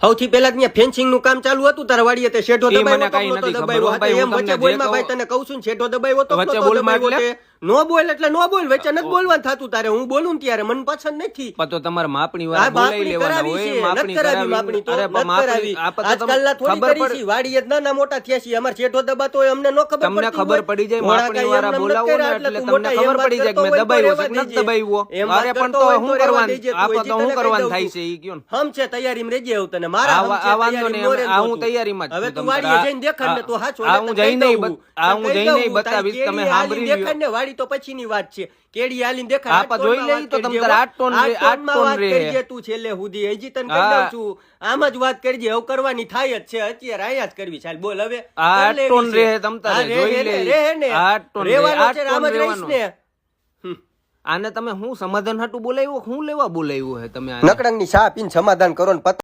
સૌથી પહેલા ત્યાં ફેન્સિંગ નું કામ ચાલુ હતું તારા વાડીએ તે શેઠો દબાવ્યો એમ વચ્ચે બોલમાં ભાઈ તને કહું છું શેઠો દબાવ્યો તો વચ્ચે બોલમાં એટલે નો બોલ એટલે નો બોલ વચ્ચે નથી બોલવાનું થતું તારે હું બોલું ને ત્યારે મને પસંદ નથી તો તમારે માપણી વાળા બોલાઈ લેવાના હોય માપણી કરાવી તો આજકાલના થોડી કરી છે વાડીએ નાના મોટા થયા છે અમાર શેઠો દબાતો હોય અમને નો ખબર તમને ખબર પડી જાય માપણી વાળા બોલાવો ને એટલે તમને ખબર પડી જાય કે મેં દબાવ્યો છે કે નથી દબાવ્યો અરે પણ તો હું કરવાનું આપો તો હું કરવાનું થાય છે ઈ કયો હમ છે તૈયારીમાં રહેજે હું તને મારા આ વાંધો ને હું તૈયારીમાં હવે તું વાડીએ જઈને દેખાડ ને તું હાચો હું જઈને બતાવીશ તમે સાંભળી દેખાડ ને વાડી તો પછીની વાત છે કેડી આલીને દેખાડ આપા જોઈ લઈ તો તમ તાર 8 ટન રે તું છેલ્લે સુધી હજી તને કહી દઉં છું આમ જ વાત કરજે હવે કરવાની થાય જ છે અત્યારે આયા જ કરવી ચાલ બોલ હવે 8 ટન રે તમ તારે જોઈ લે 8 ટન રેવાનો છે આમ જ રહીશ ને આને તમે હું સમાધાન હાટું બોલાવ્યો હું લેવા બોલાવ્યો હે તમે નકડંગની શા પીને સમાધાન કરો ને